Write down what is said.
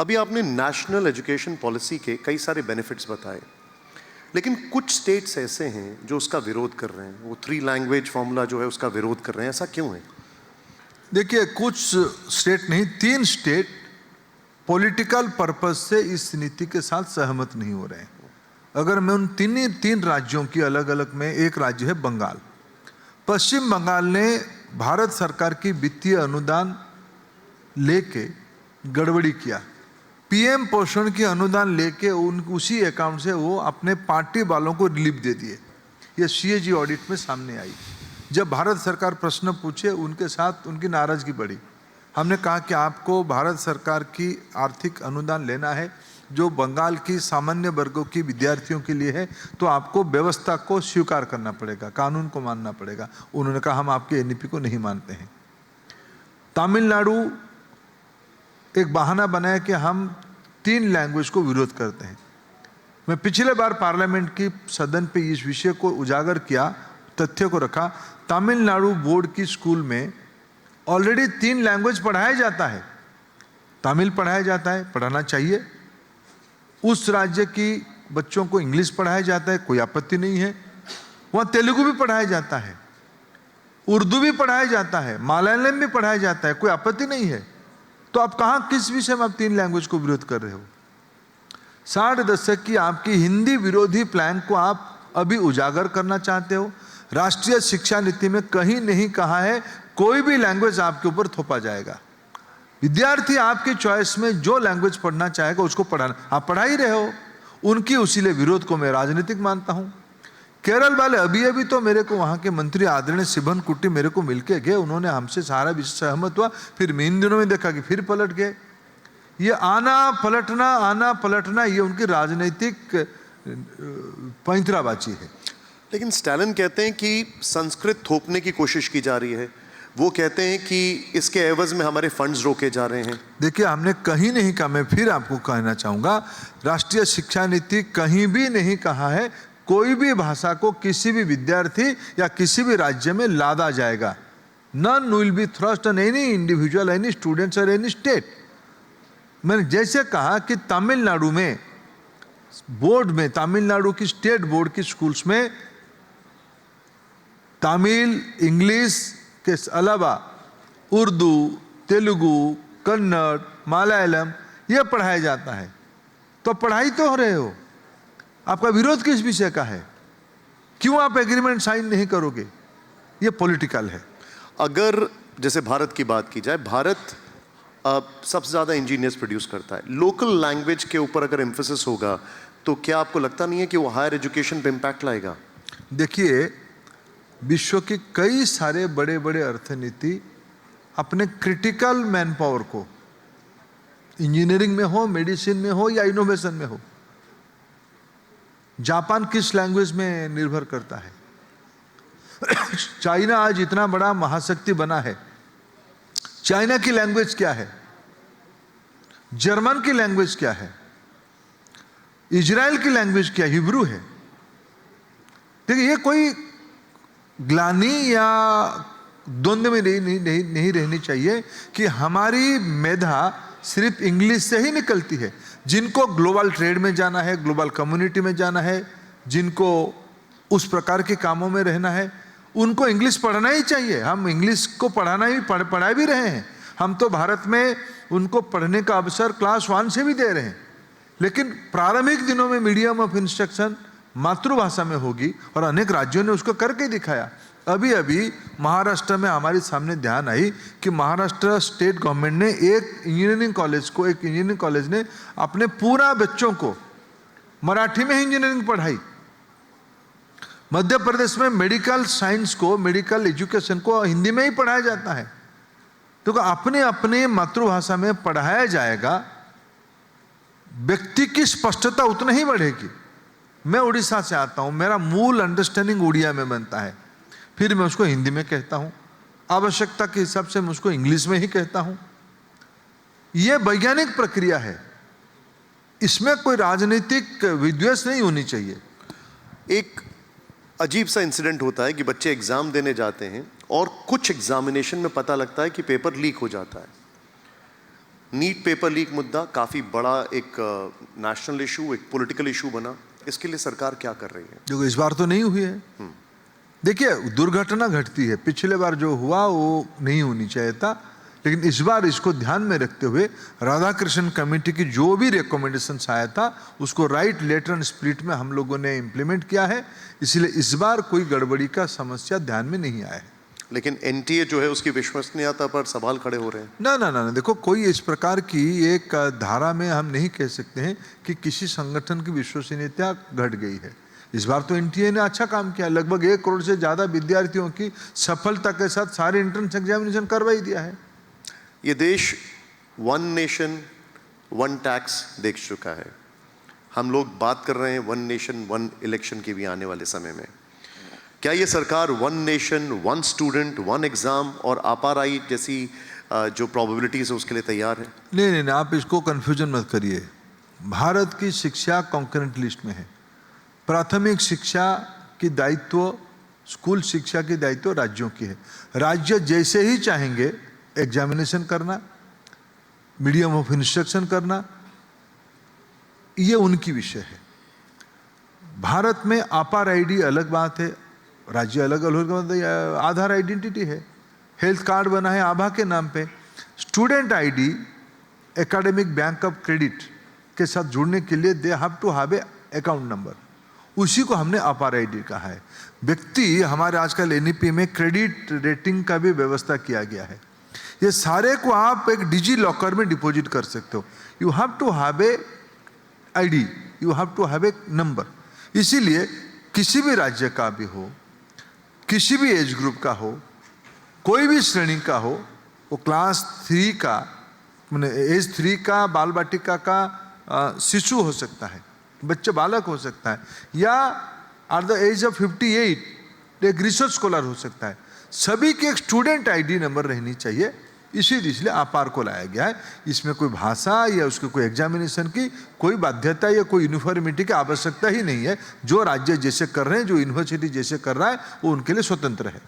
अभी आपने national education policy के कई सारे बेनिफिट्स बताए, लेकिन कुछ स्टेट्स ऐसे हैं जो उसका विरोध कर रहे हैं। वो 3 लैंग्वेज फॉर्मूला जो है उसका विरोध कर रहे हैं। ऐसा क्यों है? देखिए, कुछ स्टेट नहीं, 3 स्टेट पॉलिटिकल पर्पस से इस नीति के साथ सहमत नहीं हो रहे हैं। अगर मैं उन तीन राज्यों की अलग अलग में, एक राज्य है बंगाल। पश्चिम बंगाल ने भारत सरकार की वित्तीय अनुदान लेके गड़बड़ी किया। पीएम पोषण की अनुदान लेके उसी अकाउंट से वो अपने पार्टी वालों को रिलीफ दे दिए। ये सीएजी ऑडिट में सामने आई। जब भारत सरकार प्रश्न पूछे, उनके साथ उनकी नाराजगी बढ़ी। हमने कहा कि आपको भारत सरकार की आर्थिक अनुदान लेना है जो बंगाल की सामान्य वर्गों की विद्यार्थियों के लिए है, तो आपको व्यवस्था को स्वीकार करना पड़ेगा, कानून को मानना पड़ेगा। उन्होंने कहा हम आपके एनईपी को नहीं मानते हैं। तमिलनाडु एक बहाना बनाया कि हम 3 लैंग्वेज को विरोध करते हैं। मैं पिछले बार पार्लियामेंट की सदन पे इस विषय को उजागर किया, तथ्य को रखा। तमिलनाडु बोर्ड की स्कूल में ऑलरेडी 3 लैंग्वेज पढ़ाया जाता है। तमिल पढ़ाया जाता है, पढ़ाना चाहिए। उस राज्य की बच्चों को इंग्लिश पढ़ाया जाता है, कोई आपत्ति नहीं है। वहाँ तेलुगु भी पढ़ाया जाता है, उर्दू भी पढ़ाया जाता है, मलयालम भी पढ़ाया जाता है, कोई आपत्ति नहीं है। तो आप कहाँ, किस विषय में आप 3 लैंग्वेज को विरोध कर रहे हो? 60 दशक की आपकी हिंदी विरोधी प्लान को आप अभी उजागर करना चाहते हो। राष्ट्रीय शिक्षा नीति में कहीं नहीं कहा है कोई भी लैंग्वेज आपके ऊपर थोपा जाएगा। विद्यार्थी आपकी चॉइस में जो लैंग्वेज पढ़ना चाहेगा उसको पढ़ाना, आप पढ़ा ही रहे हो। उनकी उसीलिए विरोध को मैं राजनीतिक मानता हूं। केरल वाले अभी तो मेरे को वहां के मंत्री आदरणीय शिवन कुट्टी मेरे को मिलके गए, उन्होंने हमसे सारा विषय सहमत हुआ। फिर मैं इन दिनों में देखा कि फिर पलट गए। ये आना पलटना ये उनकी राजनीतिक पैंतराबाजी है। लेकिन स्टालिन कहते हैं कि संस्कृत थोपने की कोशिश की जा रही है। वो कहते हैं कि इसके एवज में हमारे फंड्स रोके जा रहे हैं। देखिए, हमने कहीं नहीं कहा, मैं फिर आपको कहना चाहूंगा, राष्ट्रीय शिक्षा नीति कहीं भी नहीं कहा है कोई भी भाषा को किसी भी विद्यार्थी या किसी भी राज्य में लादा जाएगा। None will be thrust on any individual, any students और एनी स्टेट। मैंने जैसे कहा कि तमिलनाडु में बोर्ड में, तमिलनाडु की स्टेट बोर्ड की स्कूल्स में तमिल, इंग्लिश के अलावा उर्दू, तेलुगु, कन्नड़, मलयालम ये पढ़ाया जाता है। तो पढ़ाई तो हो रहे हो, आपका विरोध किस विषय का है? क्यों आप एग्रीमेंट साइन नहीं करोगे? ये पॉलिटिकल है। अगर जैसे भारत की बात की जाए, भारत सबसे ज़्यादा इंजीनियर्स प्रोड्यूस करता है। लोकल लैंग्वेज के ऊपर अगर एम्फेसिस होगा तो क्या आपको लगता नहीं है कि वो हायर एजुकेशन पे इम्पैक्ट लाएगा? देखिए, विश्व की कई सारे बड़े बड़े अर्थनीति अपने क्रिटिकल मैन पावर को, इंजीनियरिंग में हो, मेडिसिन में हो या इनोवेशन में हो, जापान किस लैंग्वेज में निर्भर करता है? चाइना आज इतना बड़ा महाशक्ति बना है, चाइना की लैंग्वेज क्या है? जर्मन की लैंग्वेज क्या है? इजराइल की लैंग्वेज क्या? हिब्रू है। देखिए, ये कोई ग्लानि या द्वंद्व में नहीं रहनी चाहिए कि हमारी मेधा सिर्फ इंग्लिश से ही निकलती है। जिनको ग्लोबल ट्रेड में जाना है, ग्लोबल कम्युनिटी में जाना है, जिनको उस प्रकार के कामों में रहना है, उनको इंग्लिश पढ़ना ही चाहिए। हम इंग्लिश को पढ़ा भी रहे हैं। हम तो भारत में उनको पढ़ने का अवसर क्लास 1 से भी दे रहे हैं। लेकिन प्रारंभिक दिनों में मीडियम ऑफ इंस्ट्रक्शन मातृभाषा में होगी और अनेक राज्यों ने उसको करके दिखाया। अभी महाराष्ट्र में हमारे सामने ध्यान आई कि महाराष्ट्र स्टेट गवर्नमेंट ने एक इंजीनियरिंग कॉलेज ने अपने पूरा बच्चों को मराठी में इंजीनियरिंग पढ़ाई। मध्य प्रदेश में मेडिकल साइंस को, मेडिकल एजुकेशन को हिंदी में ही पढ़ाया जाता है। तो अपने अपने मातृभाषा में पढ़ाया जाएगा, व्यक्ति की स्पष्टता उतना ही बढ़ेगी। मैं उड़ीसा से आता हूं, मेरा मूल अंडरस्टैंडिंग उड़िया में बनता है, फिर मैं उसको हिंदी में कहता हूं, आवश्यकता के हिसाब से मैं उसको इंग्लिश में ही कहता हूं। यह वैज्ञानिक प्रक्रिया है, इसमें कोई राजनीतिक विद्वेष नहीं होनी चाहिए। एक अजीब सा इंसिडेंट होता है कि बच्चे एग्जाम देने जाते हैं और कुछ एग्जामिनेशन में पता लगता है कि पेपर लीक हो जाता है। नीट पेपर लीक मुद्दा काफी बड़ा एक नेशनल इशू, एक पॉलिटिकल इशू बना, इसके लिए सरकार क्या कर रही है? जो इस बार तो नहीं हुई है। देखिए, दुर्घटना घटती है, पिछले बार जो हुआ वो नहीं होनी चाहिए था, लेकिन इस बार इसको ध्यान में रखते हुए राधाकृष्णन कमेटी की जो भी रिकमेंडेशंस आया था उसको राइट लेटर एंड स्पिरिट में हम लोगों ने इम्प्लीमेंट किया है, इसलिए इस बार कोई गड़बड़ी का समस्या ध्यान में नहीं आया है। लेकिन एनटीए जो है उसकी विश्वसनीयता पर सवाल खड़े हो रहे हैं। ना, देखो, कोई इस प्रकार की एक धारा में हम नहीं कह सकते हैं कि किसी संगठन की विश्वसनीयता घट गई है। इस बार तो एनटीए ने अच्छा काम किया, लगभग 1 करोड़ से ज़्यादा विद्यार्थियों की सफलता के साथ सारे एंट्रेंस एग्जामिनेशन करवा ही दिया है। ये देश वन नेशन वन टैक्स देख चुका है, हम लोग बात कर रहे हैं वन नेशन वन इलेक्शन की भी आने वाले समय में। क्या ये सरकार one nation one student one exam और आपाराई जैसी जो प्रोबेबिलिटीज है उसके लिए तैयार है? नहीं, आप इसको कंफ्यूजन मत करिए। भारत की शिक्षा कॉन्करेंट लिस्ट में है। प्राथमिक शिक्षा की दायित्व, स्कूल शिक्षा की दायित्व राज्यों की है। राज्य जैसे ही चाहेंगे एग्जामिनेशन करना, मीडियम ऑफ इंस्ट्रक्शन करना, ये उनकी विषय है। भारत में अपार आईडी अलग बात है, राज्य अलग अलग, आधार आइडेंटिटी है, हेल्थ कार्ड बना है आभा के नाम पे। Student ID academic bank of credit के साथ जुड़ने के लिए दे have to have a account number, उसी को हमने अपार आईडी कहा है। व्यक्ति, हमारे आजकल एनईपी में क्रेडिट रेटिंग का भी व्यवस्था किया गया है, ये सारे को आप एक डिजी लॉकर में डिपॉजिट कर सकते हो। You have to have a ID, you have to have a number. इसीलिए किसी भी राज्य का भी हो, किसी भी एज ग्रुप का हो, कोई भी श्रेणी का हो, वो क्लास 3 का, एज 3 का, बाल बाटिका का शिशु हो सकता है, बच्चे बालक हो सकता है, या एट द एज ऑफ 58 एक रिसर्च स्कॉलर हो सकता है, सभी की एक स्टूडेंट आईडी नंबर रहनी चाहिए। इसलिए अपार को लाया गया है। इसमें कोई भाषा या उसके कोई एग्जामिनेशन की कोई बाध्यता या कोई यूनिफॉर्मिटी की आवश्यकता ही नहीं है। जो राज्य जैसे कर रहे हैं, जो यूनिवर्सिटी जैसे कर रहा है, वो उनके लिए स्वतंत्र है।